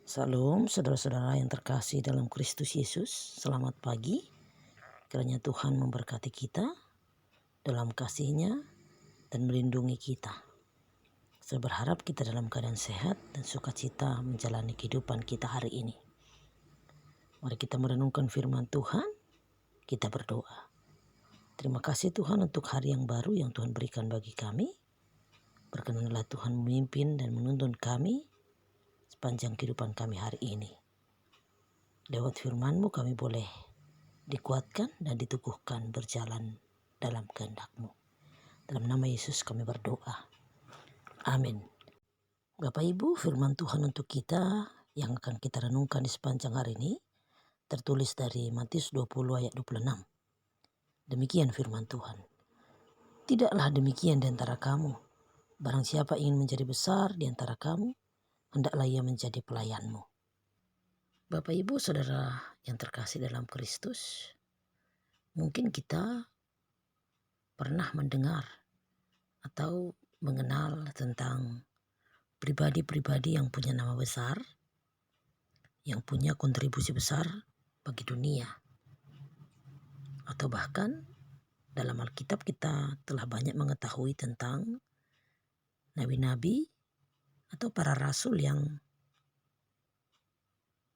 Salam saudara-saudara yang terkasih dalam Kristus Yesus. Selamat pagi. Kiranya Tuhan memberkati kita dalam kasih-Nya dan melindungi kita. Saya berharap kita dalam keadaan sehat dan sukacita menjalani kehidupan kita hari ini. Mari kita merenungkan firman Tuhan, kita berdoa. Terima kasih Tuhan untuk hari yang baru yang Tuhan berikan bagi kami. Berkenanlah Tuhan memimpin dan menuntun kami sepanjang kehidupan kami hari ini. Lewat firman-Mu kami boleh dikuatkan dan diteguhkan berjalan dalam kehendak-Mu. Dalam nama Yesus kami berdoa. Amin. Bapak Ibu, firman Tuhan untuk kita yang akan kita renungkan di sepanjang hari ini tertulis dari Matius 20 ayat 26. Demikian firman Tuhan. Tidaklah demikian di antara kamu. Barang siapa ingin menjadi besar di antara kamu, hendaklah ia menjadi pelayanmu. Bapak Ibu Saudara yang terkasih dalam Kristus, mungkin kita pernah mendengar atau mengenal tentang pribadi-pribadi yang punya nama besar, yang punya kontribusi besar bagi dunia. Atau bahkan dalam Alkitab kita telah banyak mengetahui tentang nabi-nabi atau para rasul yang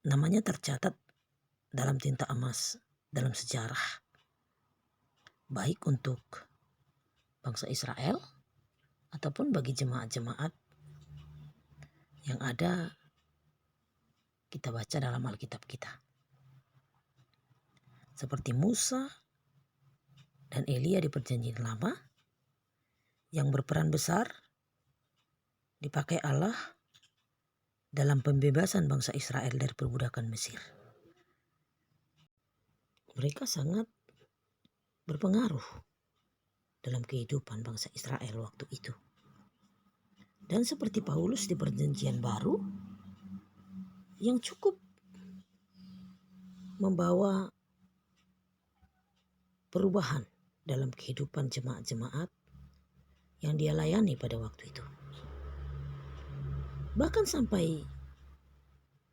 namanya tercatat dalam tinta emas dalam sejarah. Baik untuk bangsa Israel ataupun bagi jemaat-jemaat yang ada kita baca dalam Alkitab kita. Seperti Musa dan Elia di Perjanjian Lama yang berperan besar dipakai Allah dalam pembebasan bangsa Israel dari perbudakan Mesir. Mereka sangat berpengaruh dalam kehidupan bangsa Israel waktu itu. Dan seperti Paulus di Perjanjian Baru yang cukup membawa perubahan dalam kehidupan jemaat-jemaat yang dia layani pada waktu itu. Bahkan sampai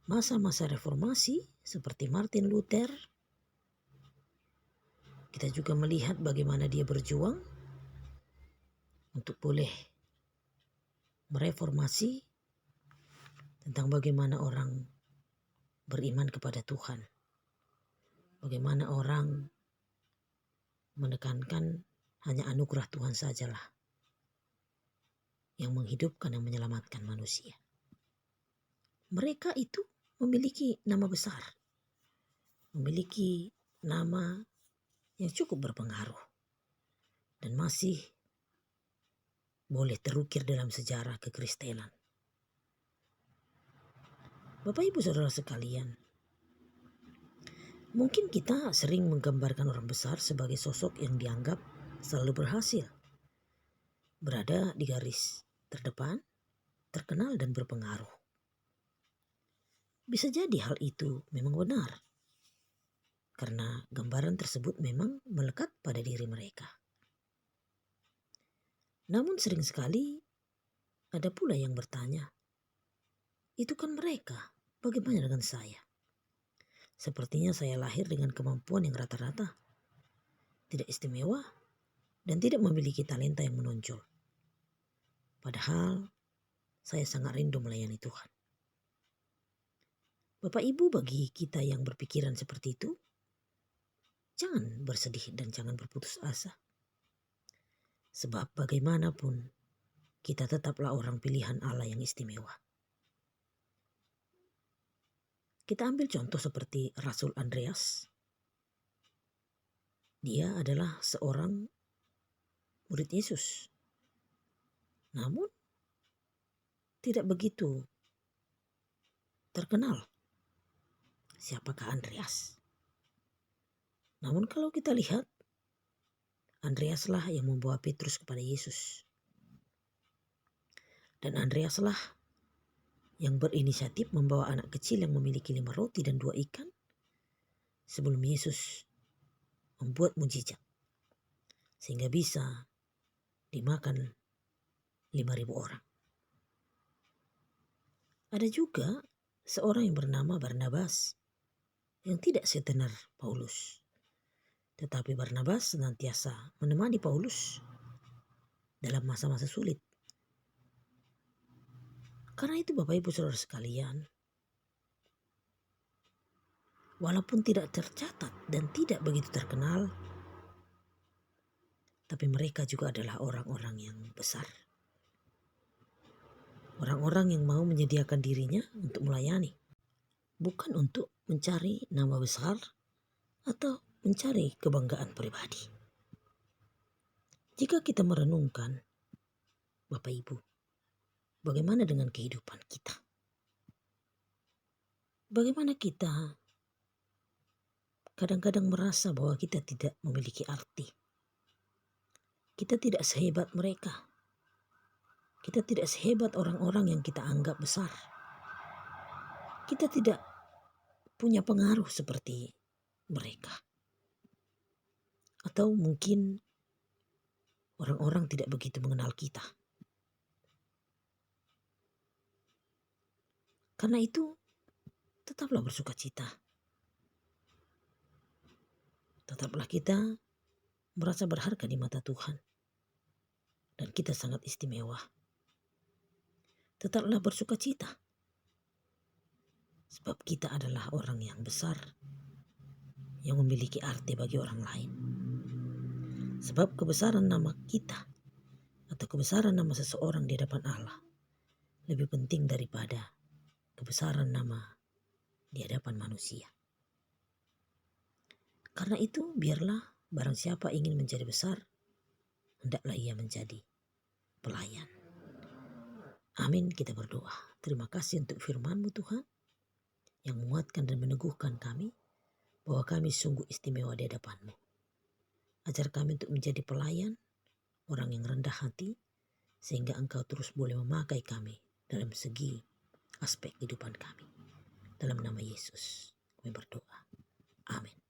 masa-masa reformasi seperti Martin Luther, kita juga melihat bagaimana dia berjuang untuk boleh mereformasi tentang bagaimana orang beriman kepada Tuhan. Bagaimana orang menekankan hanya anugerah Tuhan sajalah yang menghidupkan dan menyelamatkan manusia. Mereka itu memiliki nama besar, memiliki nama yang cukup berpengaruh dan masih boleh terukir dalam sejarah kekristenan. Bapak Ibu Saudara sekalian, mungkin kita sering menggambarkan orang besar sebagai sosok yang dianggap selalu berhasil, berada di garis terdepan, terkenal dan berpengaruh. Bisa jadi hal itu memang benar, karena gambaran tersebut memang melekat pada diri mereka. Namun sering sekali ada pula yang bertanya, itu kan mereka, bagaimana dengan saya? Sepertinya saya lahir dengan kemampuan yang rata-rata, tidak istimewa, dan tidak memiliki talenta yang menonjol. Padahal saya sangat rindu melayani Tuhan. Bapak Ibu, bagi kita yang berpikiran seperti itu, jangan bersedih dan jangan berputus asa. Sebab bagaimanapun kita tetaplah orang pilihan Allah yang istimewa. Kita ambil contoh seperti Rasul Andreas. Dia adalah seorang murid Yesus. Namun tidak begitu terkenal siapakah Andreas. Namun kalau kita lihat, Andreaslah yang membawa Petrus kepada Yesus. Dan Andreaslah yang berinisiatif membawa anak kecil yang memiliki 5 roti dan 2 ikan sebelum Yesus membuat mujizat sehingga bisa dimakan 5.000 orang. Ada juga seorang yang bernama Barnabas yang tidak setenar Paulus. Tetapi Barnabas senantiasa menemani Paulus dalam masa-masa sulit. Karena itu Bapak Ibu Saudara sekalian, walaupun tidak tercatat dan tidak begitu terkenal, tapi mereka juga adalah orang-orang yang besar. Orang-orang yang mau menyediakan dirinya untuk melayani. Bukan untuk mencari nama besar atau mencari kebanggaan pribadi. Jika kita merenungkan, Bapak Ibu, bagaimana dengan kehidupan kita? Bagaimana kita kadang-kadang merasa bahwa kita tidak memiliki arti. Kita tidak sehebat mereka. Kita tidak sehebat orang-orang yang kita anggap besar. Kita tidak punya pengaruh seperti mereka. Atau mungkin orang-orang tidak begitu mengenal kita. Karena itu, tetaplah bersukacita. Tetaplah kita merasa berharga di mata Tuhan. Dan kita sangat istimewa. Tetaplah bersukacita. Sebab kita adalah orang yang besar, yang memiliki arti bagi orang lain. Sebab kebesaran nama kita atau kebesaran nama seseorang di hadapan Allah lebih penting daripada kebesaran nama di hadapan manusia. Karena itu biarlah barang siapa ingin menjadi besar, hendaklah ia menjadi pelayan. Amin, kita berdoa. Terima kasih untuk firman-Mu Tuhan yang menguatkan dan meneguhkan kami bahwa kami sungguh istimewa di hadapan-Mu. Ajar kami untuk menjadi pelayan, orang yang rendah hati, sehingga Engkau terus boleh memakai kami dalam segi aspek kehidupan kami. Dalam nama Yesus kami berdoa. Amin.